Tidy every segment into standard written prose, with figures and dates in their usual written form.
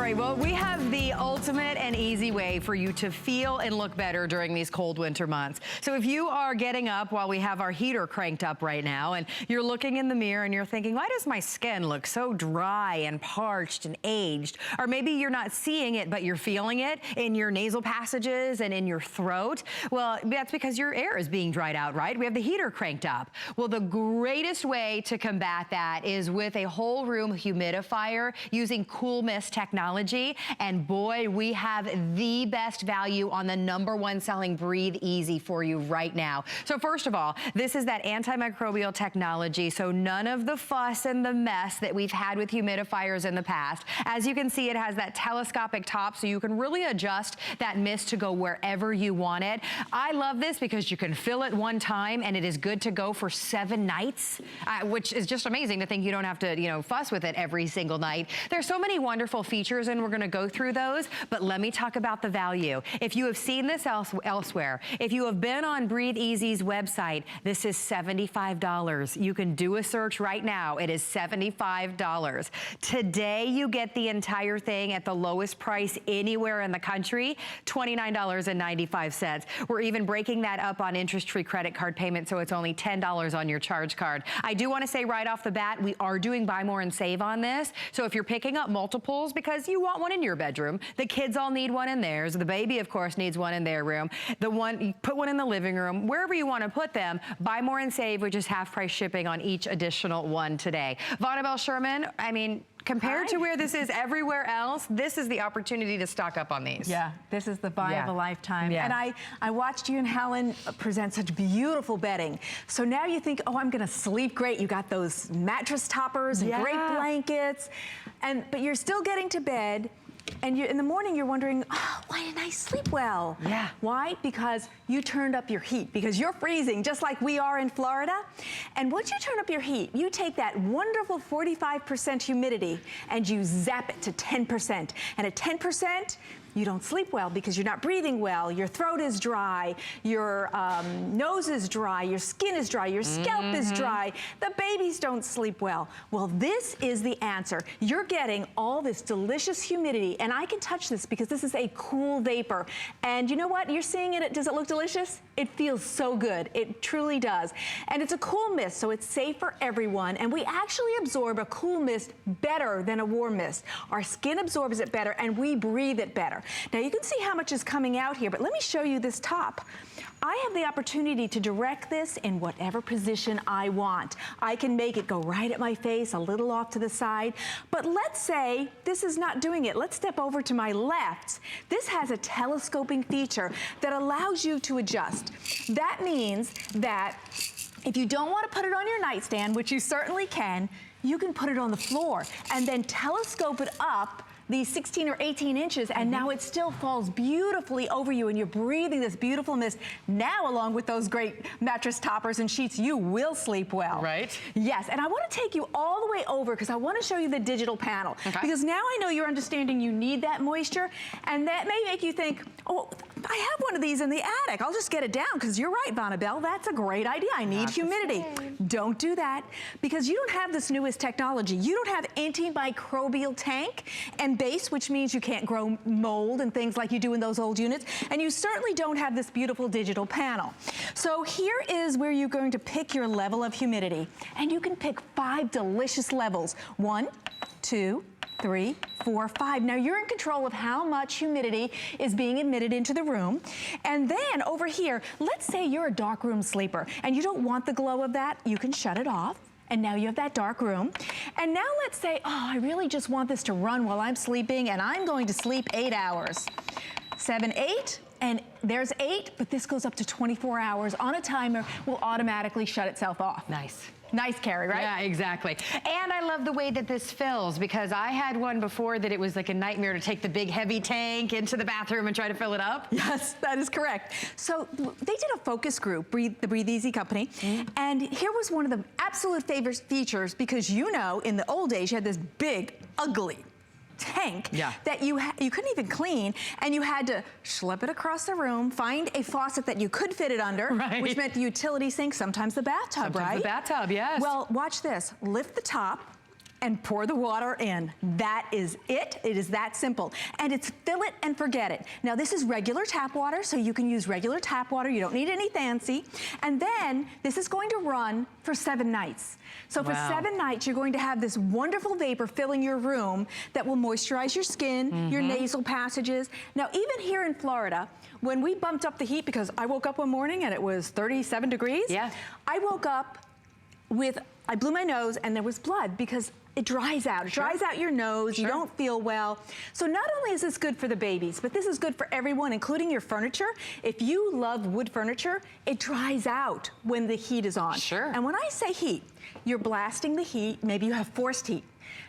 right, well, we have the ultimate and easy way for you to feel and look better during these cold winter months. So if you are getting up while we have our heater cranked up right now and you're looking in the mirror and you're thinking, why does my skin look so dry and parched and aged? Or maybe you're not seeing it, but you're feeling it in your nasal passages and in your throat. Well, that's because your air is being dried out, right? We have the heater cranked up. Well, the greatest way to combat that is with a whole room humidifier using cool mist technology. And boy, we have the best value on the #1 selling Breathe Easy for you right now. So first of all, this is that antimicrobial technology, so none of the fuss and the mess that we've had with humidifiers in the past. As you can see, it has that telescopic top, so you can really adjust that mist to go wherever you want it. I love this because you can fill it one time and it is good to go for 7 nights, which is just amazing to think you don't have to, fuss with it every single night. There's so many wonderful features and we're gonna go through those, but let me talk about the value. If you have seen this elsewhere, if you have been on Breathe Easy's website, this is $75. You can do a search right now. It is $75. Today, you get the entire thing at the lowest price anywhere in the country, $29.95. We're even breaking that up on interest-free credit card payment, so it's only $10 on your charge card. I do want to say right off the bat, we are doing buy more and save on this. So if you're picking up multiples because you want one in your bedroom, the kids all need one in theirs, the baby of course needs one in their room, you put one in the living room, wherever you want to put them, buy more and save, which is half price shipping on each additional one today. Vonabelle Sherman, I mean, compared to where this is everywhere else, this is the opportunity to stock up on these. Yeah, this is the buy of a lifetime. Yeah. And I watched you and Helen present such beautiful bedding. So now you think, oh, I'm gonna sleep great. You got those mattress toppers and great blankets, but you're still getting to bed. And in the morning, you're wondering, oh, why didn't I sleep well? Yeah. Why? Because you turned up your heat, because you're freezing, just like we are in Florida. And once you turn up your heat, you take that wonderful 45% humidity and you zap it to 10%. And at 10%, you don't sleep well because you're not breathing well, your throat is dry, your nose is dry, your skin is dry, your scalp is dry, the babies don't sleep well. Well, this is the answer. You're getting all this delicious humidity, and I can touch this because this is a cool vapor. And you know what? You're seeing it, does it look delicious? It feels so good. It truly does. And it's a cool mist, so it's safe for everyone. And we actually absorb a cool mist better than a warm mist. Our skin absorbs it better and we breathe it better. Now you can see how much is coming out here, but let me show you this top. I have the opportunity to direct this in whatever position I want. I can make it go right at my face, a little off to the side. But let's say this is not doing it. Let's step over to my left. This has a telescoping feature that allows you to adjust. That means that if you don't want to put it on your nightstand, which you certainly can put it on the floor and then telescope it up these 16 or 18 inches, and now it still falls beautifully over you, and you're breathing this beautiful mist. Now, along with those great mattress toppers and sheets, you will sleep well. Right? Yes, and I want to take you all the way over because I want to show you the digital panel. Okay. Because now I know you're understanding you need that moisture, and that may make you think, oh, I have one of these in the attic. I'll just get it down, because you're right, Vonabelle, that's a great idea. I need humidity. Don't do that, because you don't have this newest technology. You don't have antimicrobial tank and base, which means you can't grow mold and things like you do in those old units, and you certainly don't have this beautiful digital panel. So here is where you're going to pick your level of humidity, and you can pick 5 delicious levels. 1, 2, 3, 4, 5. Now you're in control of how much humidity is being admitted into the room. And then over here, let's say you're a dark room sleeper and you don't want the glow of that, you can shut it off. And now you have that dark room. And now let's say, oh, I really just want this to run while I'm sleeping, and I'm going to sleep 8 hours. 7, 8, and there's 8, but this goes up to 24 hours on a timer, will automatically shut itself off. Nice. Nice, Carrie, right? Yeah, exactly. And I love the way that this fills, because I had one before that it was like a nightmare to take the big heavy tank into the bathroom and try to fill it up. Yes, that is correct. So they did a focus group, the Breathe Easy company, and here was one of the absolute favorite features, because you know, in the old days, you had this big, ugly tank that you couldn't even clean, and you had to schlep it across the room, find a faucet that you could fit it under, which meant the utility sink, sometimes the bathtub, sometimes the bathtub, yes. Well, watch this. Lift the top, and pour the water in. That is it. It is that simple. And it's fill it and forget it. Now this is regular tap water, so you can use regular tap water. You don't need any fancy. And then this is going to run for 7 nights. So for 7 nights, you're going to have this wonderful vapor filling your room that will moisturize your skin, your nasal passages. Now even here in Florida, when we bumped up the heat, because I woke up one morning and it was 37 degrees. Yeah. I woke up with, I blew my nose and there was blood because it dries out. It dries out your nose. You don't feel well. So not only is this good for the babies, but this is good for everyone, including your furniture. If you love wood furniture, it dries out when the heat is on. And when I say heat, you're blasting the heat. Maybe you have forced heat.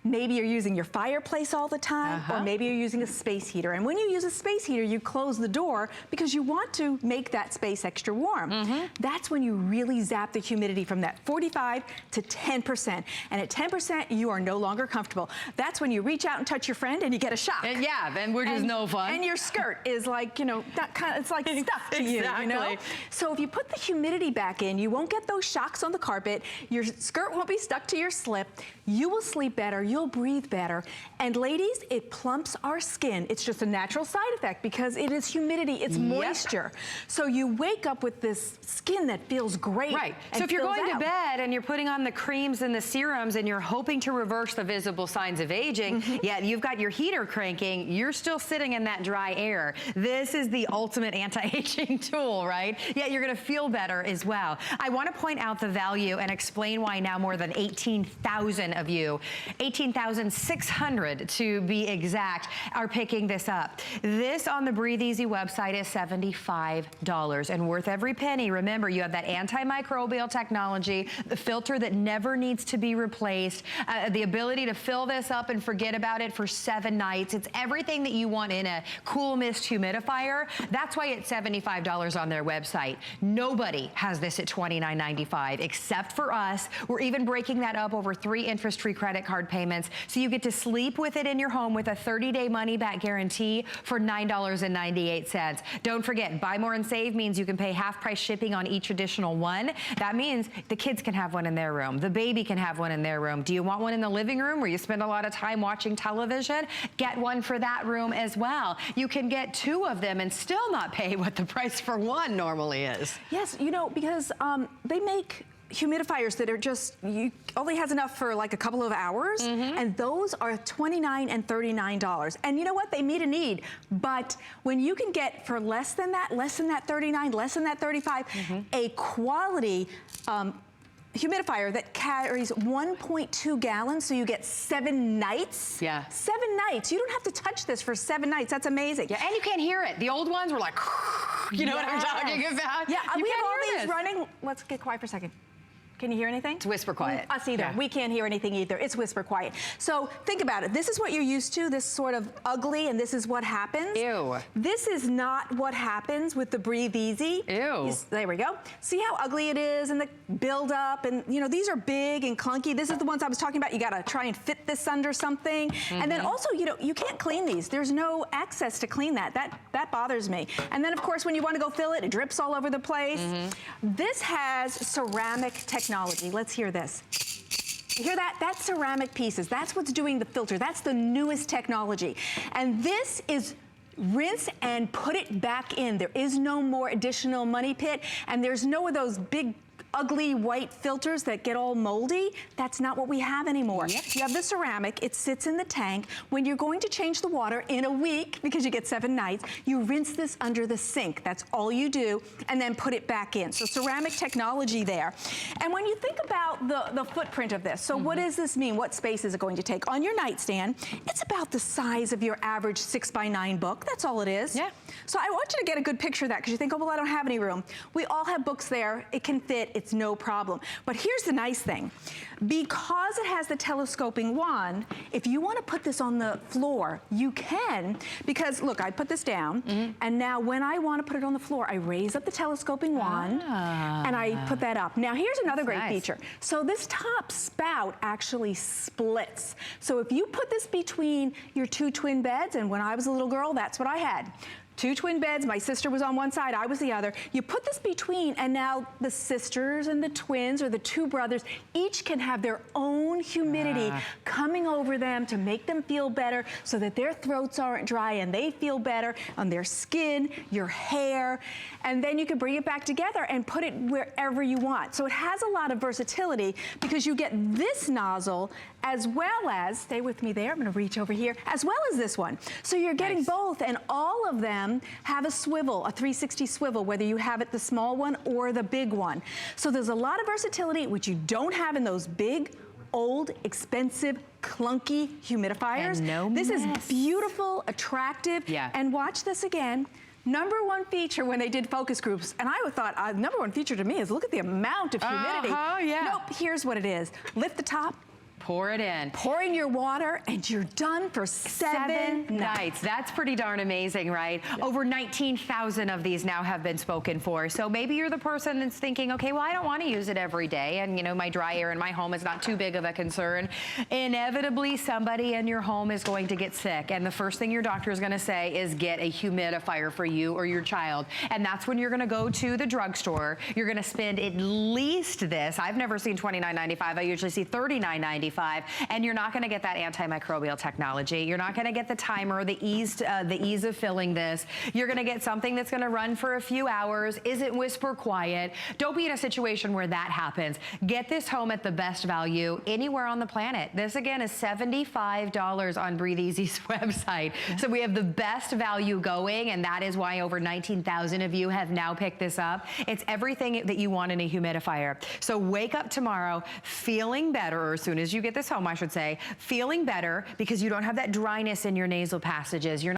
Maybe you're using your fireplace all the time, or maybe you're using a space heater. And when you use a space heater, you close the door because you want to make that space extra warm. That's when you really zap the humidity from that 45 to 10%. And at 10%, you are no longer comfortable. That's when you reach out and touch your friend and you get a shock. And we're just no fun. And your skirt is like, you know, that kind of, it's like stuff to you, you know? So if you put the humidity back in, you won't get those shocks on the carpet. Your skirt won't be stuck to your slip. You will sleep better. You'll breathe better. And ladies, it plumps our skin. It's just a natural side effect because it is humidity, it's moisture. So you wake up with this skin that feels great. So if you're going to bed and you're putting on the creams and the serums and you're hoping to reverse the visible signs of aging, yet you've got your heater cranking, you're still sitting in that dry air. This is the ultimate anti-aging tool, right? Yet you're gonna feel better as well. I wanna point out the value and explain why now more than 18,000 of you, 18,600 to be exact, are picking this up. This on the Breathe Easy website is $75 and worth every penny. Remember, you have that antimicrobial technology, the filter that never needs to be replaced, the ability to fill this up and forget about it for 7 nights. It's everything that you want in a cool mist humidifier. That's why it's $75 on their website. Nobody has this at $29.95 except for us. We're even breaking that up over 3 interest-free credit card payments, so you get to sleep with it in your home with a 30-day money-back guarantee for $9.98. Don't forget, buy more and save means you can pay half-price shipping on each additional one. That means the kids can have one in their room. The baby can have one in their room. Do you want one in the living room where you spend a lot of time watching television? Get one for that room as well. You can get 2 of them and still not pay what the price for one normally is. Yes, you know, because they make humidifiers that are just, you only has enough for like a couple of hours, and those are $29 and $39. And you know what? They meet a need, but when you can get for less than that $39, less than that $35, a quality humidifier that carries 1.2 gallons, so you get 7 nights. 7 nights. You don't have to touch this for 7 nights. That's amazing. And you can't hear it. The old ones were like, you know what I'm talking about? We have all these running. Let's get quiet for a second. Can you hear anything? It's whisper quiet. Us either. We can't hear anything either. It's whisper quiet. So think about it. This is what you're used to, this sort of ugly, and this is what happens. Ew. This is not what happens with the Breathe Easy. Ew. There we go. See how ugly it is and the buildup, and you know, these are big and clunky. This is the ones I was talking about. You gotta try and fit this under something. And then also, you know, you can't clean these. There's no access to clean that. That bothers me. And then of course, when you wanna go fill it, it drips all over the place. This has ceramic technology. Let's hear this. You hear that? That's ceramic pieces. That's what's doing the filter. That's the newest technology. And this is rinse and put it back in. There is no more additional money pit, and there's no of those big ugly white filters that get all moldy. That's not what we have anymore. You have the ceramic, it sits in the tank. When you're going to change the water in a week, because you get 7 nights, you rinse this under the sink. That's all you do, and then put it back in. So ceramic technology there. And when you think about the footprint of this, so what does this mean? What space is it going to take? On your nightstand, it's about the size of your average 6x9 book. That's all it is. So I want you to get a good picture of that, because you think, oh, well, I don't have any room. We all have books there. It can fit. It's no problem. But here's the nice thing. Because it has the telescoping wand, if you want to put this on the floor, you can. Because, look, I put this down, and now when I want to put it on the floor, I raise up the telescoping wand, and I put that up. Now, here's another great feature. So this top spout actually splits. So if you put this between your 2 twin beds, and when I was a little girl, that's what I had. 2 twin beds. My sister was on one side, I was the other. You put this between, and now the sisters and the twins, or the 2 brothers, each can have their own humidity coming over them to make them feel better, so that their throats aren't dry and they feel better on their skin, your hair, and then you can bring it back together and put it wherever you want. So it has a lot of versatility because you get this nozzle as well as, stay with me there, I'm gonna reach over here, as well as this one. So you're getting both, and all of them have a swivel, a 360 swivel, whether you have it the small one or the big one. So there's a lot of versatility, which you don't have in those big, old, expensive, clunky humidifiers. And no this mess. is beautiful, attractive, and watch this again. #1 feature when they did focus groups, and I thought #1 feature to me is look at the amount of humidity. Nope, here's what it is. Lift the top, pour it in. Pour in your water, and you're done for 7 nights. That's pretty darn amazing, right? Over 19,000 of these now have been spoken for. So maybe you're the person that's thinking, okay, well, I don't want to use it every day, and you know, my dry air in my home is not too big of a concern. Inevitably, somebody in your home is going to get sick, and the first thing your doctor is going to say is get a humidifier for you or your child. And that's when you're going to go to the drugstore. You're going to spend at least this. I've never seen $29.95. I usually see $39.95. And you're not going to get that antimicrobial technology. You're not going to get the timer, the ease of filling this. You're going to get something that's going to run for a few hours, isn't whisper quiet. Don't be in a situation where that happens. Get this home at the best value anywhere on the planet. This again is $75 on Breathe Easy's website. So we have the best value going, and that is why over 19,000 of you have now picked this up. It's everything that you want in a humidifier. So wake up tomorrow feeling better, or as soon as you get this home, I should say, feeling better because you don't have that dryness in your nasal passages. You're